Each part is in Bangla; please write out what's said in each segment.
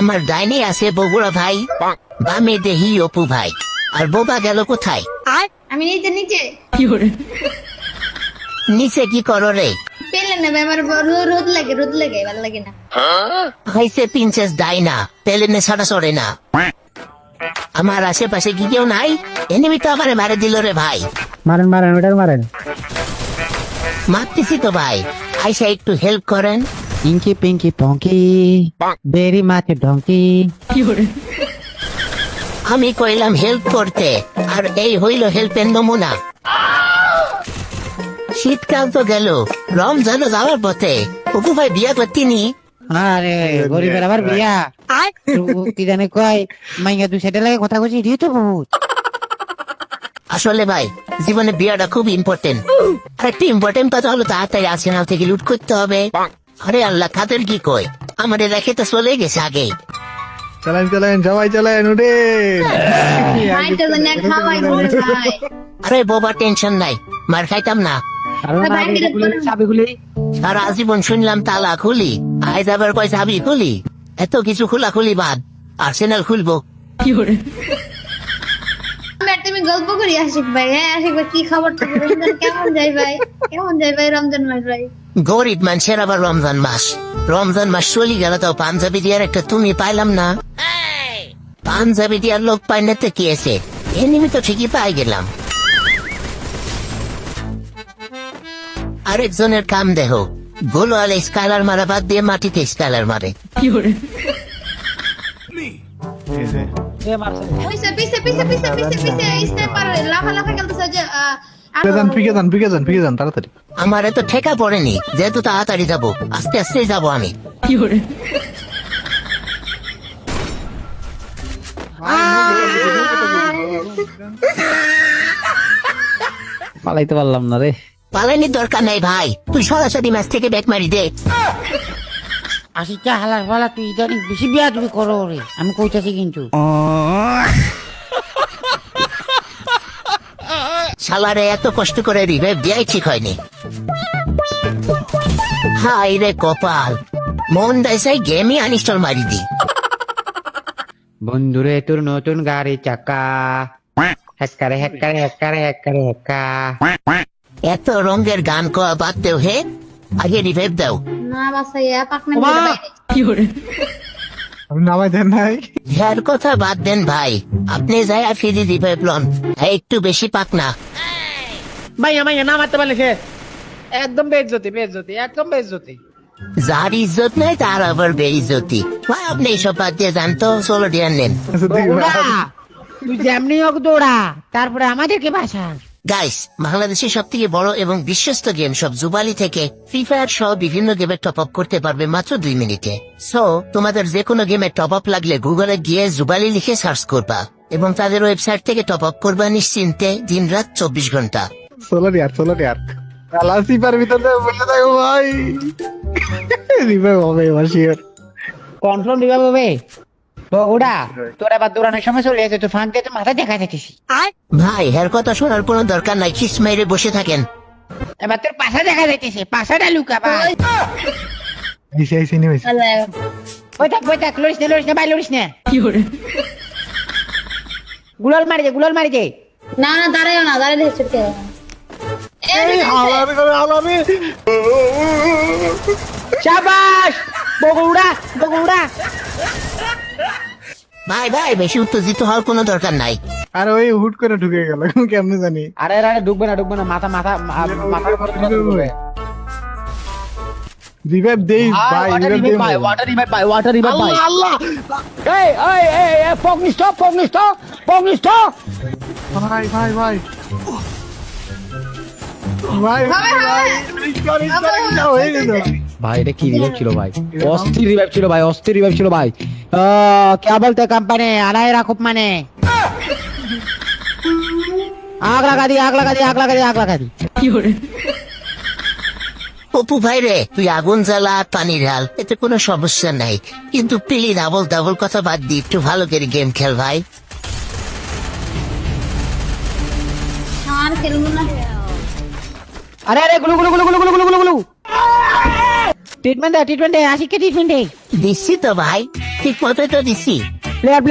আমার ডাইনি আছে বগুড়া ভাই, বামে দেহি অপু ভাই, আর বোবা গেল কোথায়? আমি নিচে নিচে নিচে কি করো রে? পেলে না ভাই, আমার রোদ লাগে ভালো লাগে না। হয়েছে প্রিন্সেস ডাইনা, পেলেনে ছাড়া চড়ে না। আমার আশেপাশে কি কেউ নাই? এনিমি তো আমার মারে দিল রে ভাই। মারেন মারেন ওটাকে মারেন। মারতেছি তো ভাই, আইসা একটু হেল্প করেন। ইঙ্কি পিঙ্কি পঙ্কি বেরি মাছে ডঙ্কি। আমি কইলাম হেল্প করতে, আর এই হইল হেল্পের নমুনা। শীতকাল তো গেল, রমজানও যাওয়ার পথে। অপু ভাই বিয়া করতিনি? আরে গরিবের আবার বিয়া কি জানে কয় মাইয়া দুই সাইডে লাগে কথা কইছি এটাই তো বহুত। আসলে ভাই জীবনে বিয়াটা খুব ইম্পর্টেন্ট। আর একটা ইম্পর্টেন্ট কথা হলো তাড়াতাড়ি আর্সেনাল থেকে লুট করতে হবে। আরে আল্লাহ, খাতের কি কই, আমাদের রেখে তো চলে গেছে আগে। চলেন চলেন সবাই চলেন উঠে। ভাইটা জানি আর খাওয়াই বলে ভাই। আরে বাবা টেনশন নাই, মার খাইতাম না। চাবিগুলি সারা জীবন শুনলাম তালা খুলি, আজ আবার কয় চাবি খুলি। এত কিছু খোলা খুলি বাদ, আর্সেনাল খুলবো। তুমি গল্প করি আশিক ভাই। হ্যাঁ আশিক ভাই, কি খবর? কেমন যাই ভাই, রমজান মাস ভাই? গরিব মানুষের আবার রমজান মাস। রমজান মাস চলে গেল তো পাঞ্জাবি দিয়ার একটা তুমি পাইলাম না। পাঞ্জাবি দিয়ার লোক পাই না তো কি আছে, এনিমি তো ঠিকই পাই গেলাম। আরেকজনের কাম দেহ, গোলো আলে স্কালার মারা বাদ দিয়ে মাটিতে স্কালার মারে। পিছে পিছে পিছে পিছে পিছে পিছে স্নাইপার লাফা খেলতেছে যে পিকে যান তাড়াতাড়ি। আমার এত ঠেকা পড়েনি, যেহেতু তাড়াতাড়ি যাবো, আস্তে আস্তে যাবো আমি। পালাইতে পারলাম না রে। পালানির দরকার নাই ভাই, তুই সরাসরি ম্যাচ থেকে ব্যাক মারি দে। আশিটা হালার পালা তুই ইদানিং বেশি বিয়া তুমি করো রে, আমি কইতাছি কিন্তু। শালারে এত কষ্ট করে রিভাইভ দেয়াই ঠিক হয়নি। হাই রে কপাল, মন দাইসাই গেমই আনইনস্টল মারি দি। বন্ধুরে তোর নতুন গাড়ি চাকা হেক্কারে হেক্কারে হেক্কারে হেক্কারে হেক্কা। এত রঙের গান কোয়া বাদ দেও হে, আগে রিভাইভ দাও। না বাসাইয়া পাকনা বাইরে। আমি নামাই দেন নাই। হ্যার কথা বাদ দেন ভাই, আপনি যাই আর ফিরি রিভাইভ লন। হ্যাঁ একটু বেশি পাক না। মাইয়া না মারতে পারলে সে একদম বেইজ্জতি একদম বেইজ্জতি। যার ইজ্জত নাই তার আবার বেইজ্জতি। ভাই আপনি এইসব বাদ দিয়ে যান তো, সোলো ডিয়ার নেন। তুই যেমনি হোক দৌড়া, তারপরে আমাদেরকে বাসা। গাইস, বাংলাদেশের সব থেকে বড় এবং বিশ্বস্ত গেম সব জুবালি থেকে ফ্রি ফায়ার সহ বিভিন্ন গেমে টপ আপ করতে পারবে মাত্র 2 মিনিটে। সো তোমাদের যে কোনো গেমে টপ আপ লাগলে গুগলে গিয়ে জুবালি লিখে সার্চ করবা এবং তাদের ওয়েবসাইট থেকে টপ আপ করবা নিশ্চিন্তে, দিন রাত 24 ঘন্টা। চলো ইয়ার কালাসি পার ভিতরে বসে থাকো ভাই। রিভাইভ হবে বাসিয়ার কন্ট্রোল দিবা হবে ওটা। তোর আবার দৌড়ানোর সময় চলে এসে তোর ফাঁক দিয়ে তোর মাথা দেখা যাইতেছি। ভাই হের কথা শোনার কোনো দরকার নাই, খিস মেরে বসে থাকেন। এবার তোর পাশা দেখা যাইতেছে, পাশাটা লুকা ভাই। আইসি নিয়েছি। বই থাক লড়িস না ভাই, লড়িস না। গুলাল মারি দে। না দাঁড়াইও না, দাঁড়াই দেখছে। শাবাশ বগুড়া। ভাই বেশি উত্তেজিত হওয়ার কোনো দরকার নাই। আর ওই হুট করে ঢুকে গেল, কেমনে জানি। আরে ঢুকবে না মাথা রিভাইভ দেই ভাই, ওয়াটার রিভাইভ ভাই। আল্লাহ এই পগনি স্টপ ভাই ভাই এটা কি রিভাইভ ছিল ভাই? অস্থির রিভাইভ ছিল ভাই। क्या बोलते कंपनी अनाई राखुप माने आग लगा दी অপু ভাই রে, তুই আগুন জ্বালা পানি ঢাল, এতে কোনো সমস্যা নাই, কিন্তু প্লিজ ডাবল কথা বাদ দি, একটু ভালো করে গেম খেল ভাই। আর খেলবো না। अरे गुलू ট্রিটমেন্ট দে আশিককে ট্রিটমেন্ট দে। দিচ্ছি তো ভাই, ঠিক মতো তো দিচ্ছি। প্লেয়ার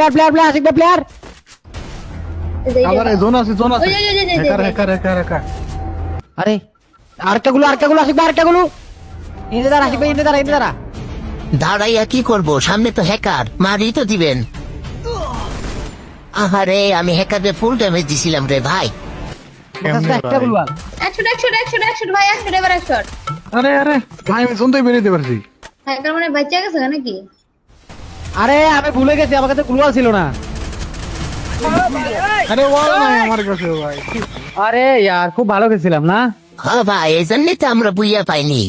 আশিক ভাই প্লেয়ার। আবার জোন আছে ওই, ওই, ওই, ওই, ওই, ওই। হ্যাকার আরে আরেকটা গুলো আশিক ভাই আরেকটা গুলো। ইন্দে দাঁড়া আশিক ভাই ইন্দে দাঁড়া। দাঁড়াইয়া কি করব, সামনে তো হ্যাকার, মারি তো দিবেন। আহারে আমি হ্যাকারদের ফুল ড্যামেজ দিছিলাম রে ভাই। বকাসটা একটা গুলো আর। 100 ভাই 100 এবার 100। আরে ভাই আমি জোন থেকে বেরিয়ে পারছি। হ্যাকার মানে বাচ্চা গেছে নাকি? আরে আমি ভুলে গেছি আমার কাছে গ্লুয়াল ছিল না। আরে ওয়াল নাই আমার কাছে ভাই। আরে यार খুব ভালো খেলছিলাম না। হ্যাঁ ভাই, এই জন্যই তো আমরা বুইয়া পাইনি।